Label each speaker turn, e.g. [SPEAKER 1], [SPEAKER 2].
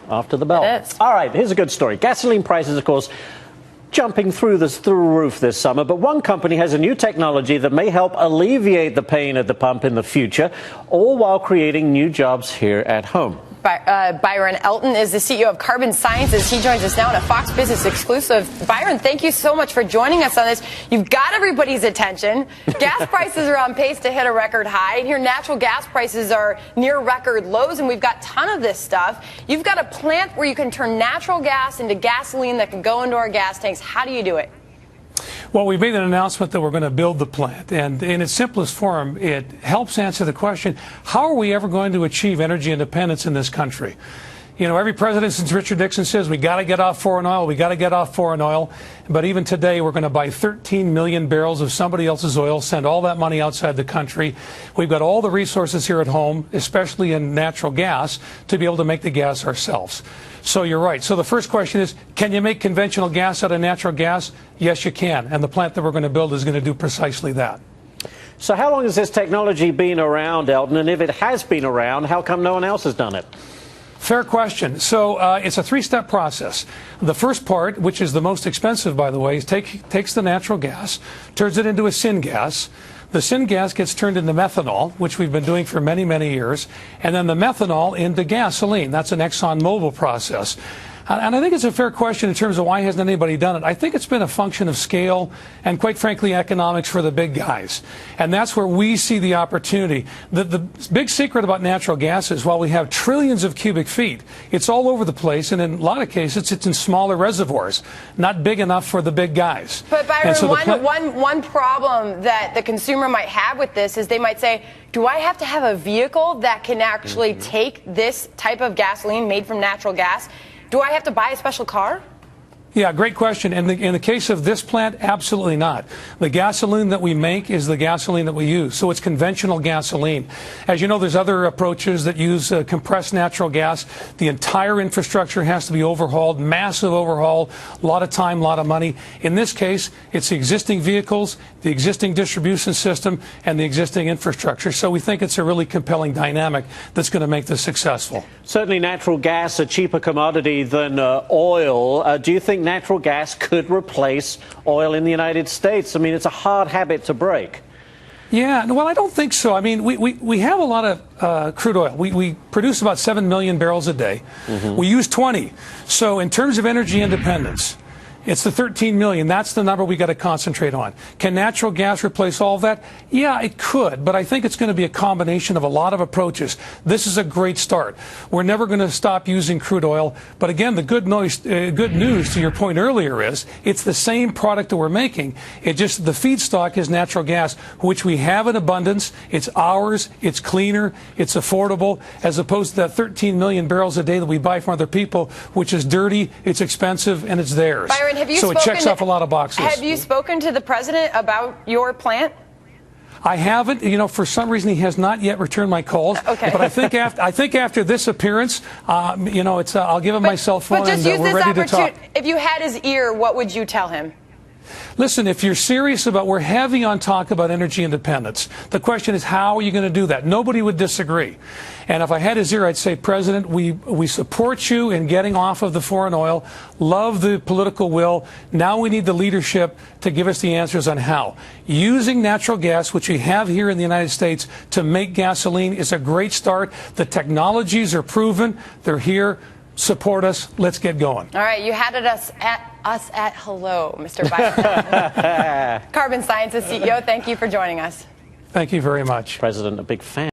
[SPEAKER 1] After the bell.
[SPEAKER 2] It is.
[SPEAKER 1] All right, here's a good story. Gasoline prices, of course, jumping through the roof this summer, but one company has a new technology that may help alleviate the pain at the pump in the future, all while creating new jobs here at home.
[SPEAKER 2] Byron Elton is the CEO of Carbon Sciences. He joins us now in a Fox Business exclusive. Byron, thank you so much for joining us on this. You've got everybody's attention. Gas prices are on pace to hit a record high. And here, natural gas prices are near record lows, and we've got a ton of this stuff. You've got a plant where you can turn natural gas into gasoline that can go into our gas tanks. How do you do it?
[SPEAKER 3] Well, we've made an announcement that we're going to build the plant, and in its simplest form, it helps answer the question, how are we ever going to achieve energy independence in this country? You know, every president since Richard Nixon says we got to get off foreign oil, we got to get off foreign oil, but even today we're going to buy 13 million barrels of somebody else's oil, send all that money outside the country. We've got all the resources here at home, especially in natural gas, to be able to make the gas ourselves. So you're right. So the first question is, can you make conventional gas out of natural gas? Yes, you can. And the plant that we're going to build is going to do precisely that.
[SPEAKER 1] So how long has this technology been around, Elton? And if it has been around, how come no one else has done it?
[SPEAKER 3] Fair question. So it's a three-step process. The first part, which is the most expensive, by the way, is takes the natural gas, turns it into a syngas. The syngas gets turned into methanol, which we've been doing for many, many years, and then the methanol into gasoline. That's an ExxonMobil process. And I think it's a fair question in terms of why hasn't anybody done it. I think it's been a function of scale and, quite frankly, economics for the big guys. And that's where we see the opportunity. The big secret about natural gas is while we have trillions of cubic feet, it's all over the place, and in a lot of cases it's in smaller reservoirs, not big enough for the big guys.
[SPEAKER 2] But Byron, so one problem that the consumer might have with this is they might say, do I have to have a vehicle that can actually take this type of gasoline made from natural gas? Do I have to buy a special car?
[SPEAKER 3] Yeah, great question. In the case of this plant, absolutely not. The gasoline that we make is the gasoline that we use, so it's conventional gasoline. As you know, there's other approaches that use compressed natural gas. The entire infrastructure has to be overhauled, massive overhaul, a lot of time, a lot of money. In this case, it's the existing vehicles, the existing distribution system, and the existing infrastructure. So we think it's a really compelling dynamic that's going to make this successful.
[SPEAKER 1] Certainly natural gas, a cheaper commodity than oil. Do you think natural gas could replace oil in the United States? I mean, it's a hard habit to break.
[SPEAKER 3] Yeah, well, I don't think so. I mean, we have a lot of crude oil. We produce about 7 million barrels a day. We use 20. So in terms of energy independence, it's the 13 million. That's the number we got to concentrate on. Can natural gas replace all of that? Yeah, it could, but I think it's going to be a combination of a lot of approaches. This is a great start. We're never going to stop using crude oil, but again, the good news to your point earlier is it's the same product that we're making. It just the feedstock is natural gas, which we have in abundance. It's ours. It's cleaner. It's affordable, as opposed to that 13 million barrels a day that we buy from other people, which is dirty, it's expensive, and it's theirs.
[SPEAKER 2] Byron,
[SPEAKER 3] so it checks off a lot of boxes.
[SPEAKER 2] Have you spoken to the president about your plant?
[SPEAKER 3] I haven't. You know, for some reason, he has not yet returned my calls.
[SPEAKER 2] Okay.
[SPEAKER 3] But I think after this appearance, you know, it's I'll give him my cell phone,
[SPEAKER 2] but just
[SPEAKER 3] and
[SPEAKER 2] use
[SPEAKER 3] we're
[SPEAKER 2] this
[SPEAKER 3] ready to talk.
[SPEAKER 2] If you had his ear, what would you tell him?
[SPEAKER 3] Listen, if you're serious about, we're heavy on talk about energy independence. The question is, how are you going to do that? Nobody would disagree. And if I had his ear, I'd say, President, we support you in getting off of the foreign oil, love the political will. Now we need the leadership to give us the answers on how. Using natural gas, which we have here in the United States, to make gasoline is a great start. The technologies are proven. They're here. Support us. Let's get going.
[SPEAKER 2] All right, you had us at hello, Mr. Byron. Carbon Sciences CEO, thank you for joining us.
[SPEAKER 3] Thank you very much.
[SPEAKER 1] President, a big fan.